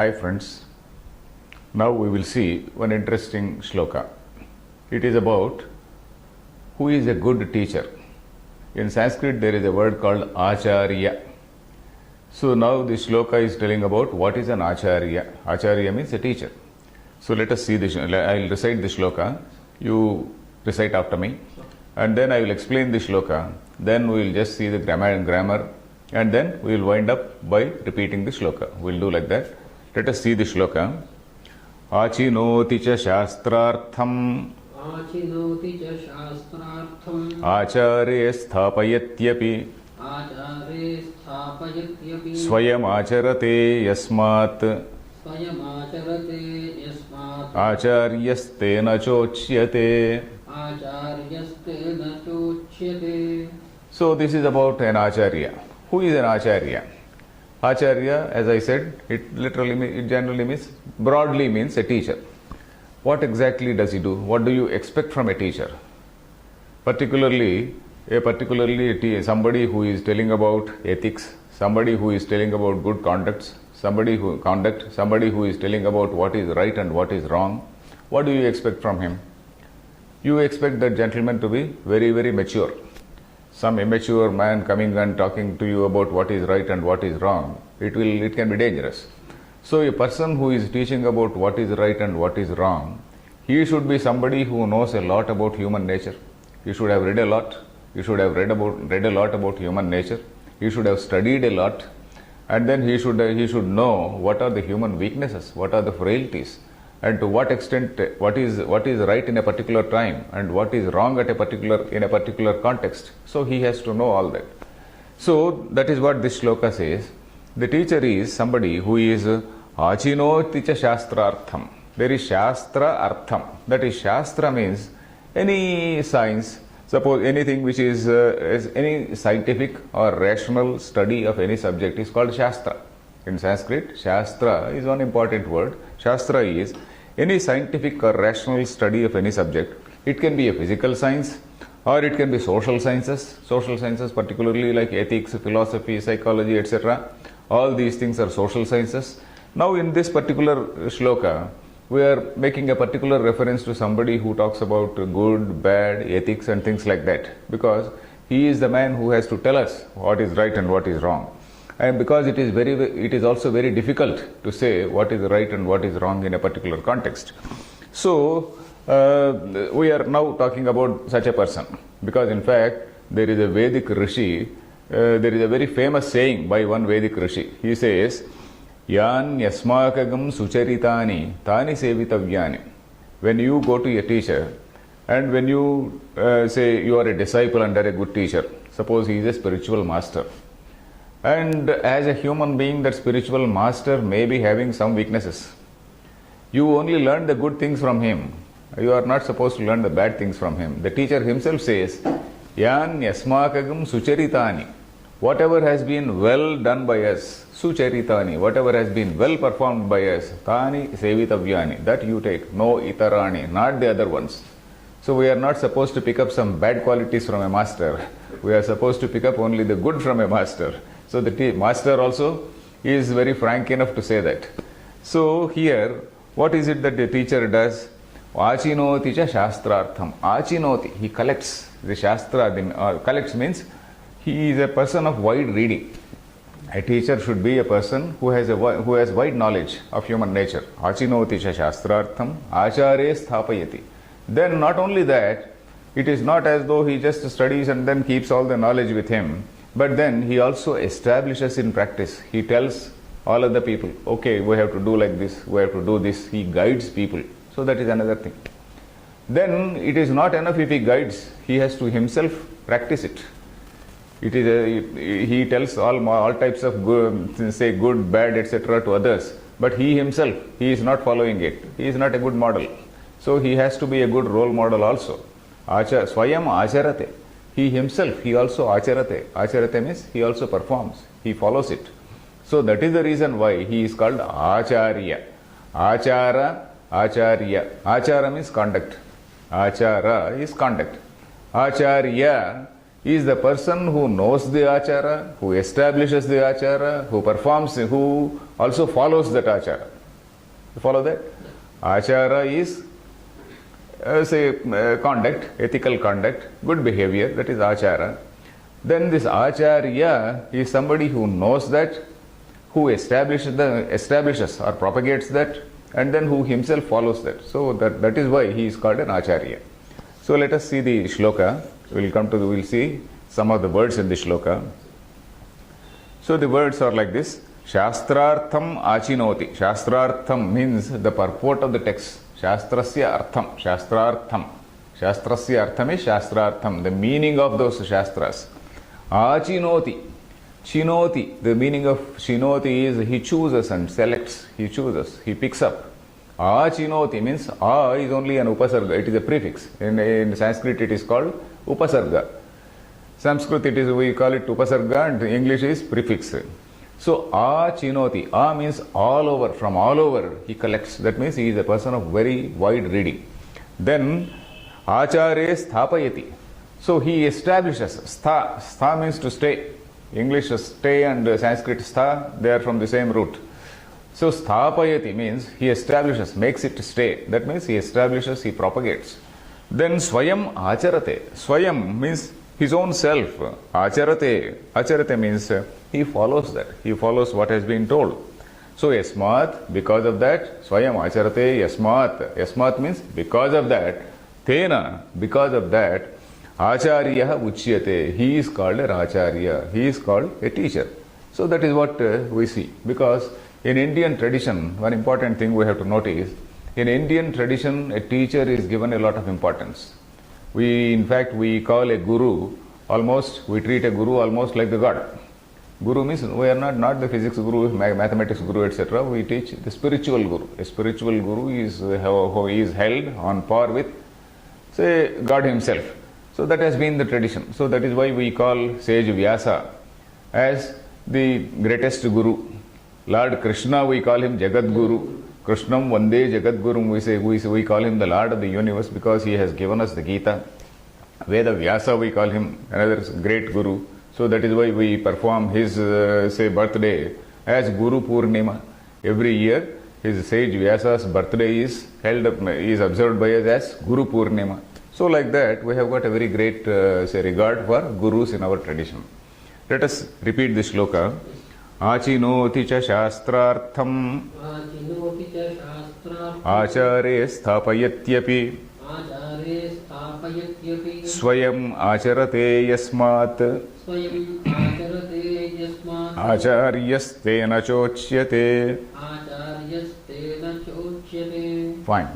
Hi friends, now we will see one interesting shloka. It is about who is a good teacher. In Sanskrit there is a word called acharya. So now this shloka is telling about what is an acharya. Acharya means a teacher. So let us see this. I will recite the shloka. You recite after me. And then I will explain the shloka. Then we will just see the grammar. And then we will wind up by repeating the shloka. We will do like that. Let us see the shloka. Achinoti cha shastrartham आचिनोति च शास्त्रार्थम् acharye sthapayatyapi आचार्ये स्थापयत्यपि स्वयमाचरते यस्मात् स्वयमाचरते यस्मात् आचार्यस्तेन चोच्यते. आचार्यस्तेन चोच्यते. So this is about an acharya. Who is an acharya? Acharya, as I said, it generally means, broadly means a teacher. What exactly does he do? What do you expect from a teacher? Particularly somebody who is telling about ethics, somebody who is telling about good conduct, somebody who is telling about what is right and what is wrong. What do you expect from him? You expect that gentleman to be very, very mature. Some immature man coming and talking to you about what is right and what is wrong, it can be dangerous. So a person who is teaching about what is right and what is wrong, he should be somebody who knows a lot about human nature. He should have read a lot. He should have read a lot about human nature. He should have studied a lot, and then he should know what are the human weaknesses, what are the frailties, and to what extent what is right in a particular time and what is wrong in a particular context. So he has to know all that. So that is what this shloka says. The teacher is somebody who is achinoti cha shastrartham. There is shastra artham. That is, shastra means any science. Suppose anything which is any scientific or rational study of any subject is called shastra. In Sanskrit, shastra is one important word. Shastra is any scientific or rational study of any subject. It can be a physical science or it can be social sciences. Social sciences particularly like ethics, philosophy, psychology, etc. All these things are social sciences. Now in this particular shloka, we are making a particular reference to somebody who talks about good, bad, ethics and things like that, because he is the man who has to tell us what is right and what is wrong. And because it is also very difficult to say what is right and what is wrong in a particular context. So we are now talking about such a person, because in fact there is a Vedic Rishi, there is a very famous saying by one Vedic Rishi. He says, Yan yasmakagam sucharitani tani sevitavyani. When you go to a teacher and when you say you are a disciple under a good teacher, suppose he is a spiritual master, and as a human being that spiritual master may be having some weaknesses. You only learn the good things from him. You are not supposed to learn the bad things from him. The teacher himself says, Yan yasmakagam sucharitani. Whatever has been well done by us, sucharitani, whatever has been well performed by us, tani sevitavyani, that you take, no itarani, not the other ones. So we are not supposed to pick up some bad qualities from a master. We are supposed to pick up only the good from a master. So the master also is very frank enough to say that. So here, what is it that the teacher does? Achinoti cha shastrartham. Achinoti, he collects the shastra. Collects means he is a person of wide reading. A teacher should be a person who has wide knowledge of human nature. Achinoti cha shastrartham acharye sthapayati. Then not only that, it is not as though he just studies and then keeps all the knowledge with him, but then he also establishes in practice. He tells all other people, okay, we have to do like this, we have to do this. He guides people. So that is another thing. Then it is not enough if he guides, he has to himself practice it. He tells all types of good, bad, etc. to others, but he himself, he is not following it. He is not a good model. So he has to be a good role model also. Swayam acharate. He himself, he also acharate. Acharate means he also performs. He follows it. So that is the reason why he is called acharya. Achara, acharya. Achara means conduct. Achara is conduct. Acharya is the person who knows the achara, who establishes the achara, who performs, who also follows that achara. You follow that? Achara is conduct, ethical conduct, good behavior, that is achara. Then this acharya is somebody who knows that, who establishes or propagates that, and then who himself follows that. So that is why he is called an acharya. So let us see the shloka. We'll see some of the words in the shloka. So the words are like this. Shastrartham achinoti. Shastrartham means the purport of the text. Shastrasya artham. Shastrartham. Shastrasya artham is shastrartham, the meaning of those shastras. Achinoti. Chinoti. The meaning of chinoti is he chooses and selects. He chooses. He picks up. Achinoti means a is only an upasarga. It is a prefix. In Sanskrit it is called upasarga. Sanskrit we call it upasarga, and English is prefix. So achinoti. A means all over, from all over he collects. That means he is a person of very wide reading. Then achare sthapayati. So he establishes. Stha means to stay. English stay and Sanskrit stha, they are from the same root. So sthapayati means he establishes, makes it stay. That means he establishes, he propagates. Then swayam acharate. Swayam means his own self. Acharate. Acharate means he follows that. He follows what has been told. So yasmat, because of that, swayam acharate yasmat. Yasmat means because of that. Tena, because of that, acharya uchyate. He is called an acharya. He is called a teacher. So that is what we see. Because in Indian tradition, one important thing we have to notice, in Indian tradition, a teacher is given a lot of importance. In fact, we call a guru we treat a guru almost like the god. Guru means we are not the physics guru, mathematics guru, etc. We teach the spiritual guru. A spiritual guru who is held on par with, say, God himself. So that has been the tradition. So that is why we call sage Vyasa as the greatest guru. Lord Krishna, we call him Jagat Guru. Krishnam Vande Jagat Guru. We call him the Lord of the universe because he has given us the Gita. Veda Vyasa, we call him another great guru. So that is why we perform his birthday as Guru Purnima. Every year his sage Vyasa's birthday is observed by us as Guru Purnima. So like that we have got a very great regard for gurus in our tradition. Let us repeat this shloka. Achinoti cha shastrartham acare sthapayatyapi swayam acharate yasmat acharyastena chochyate. Fine.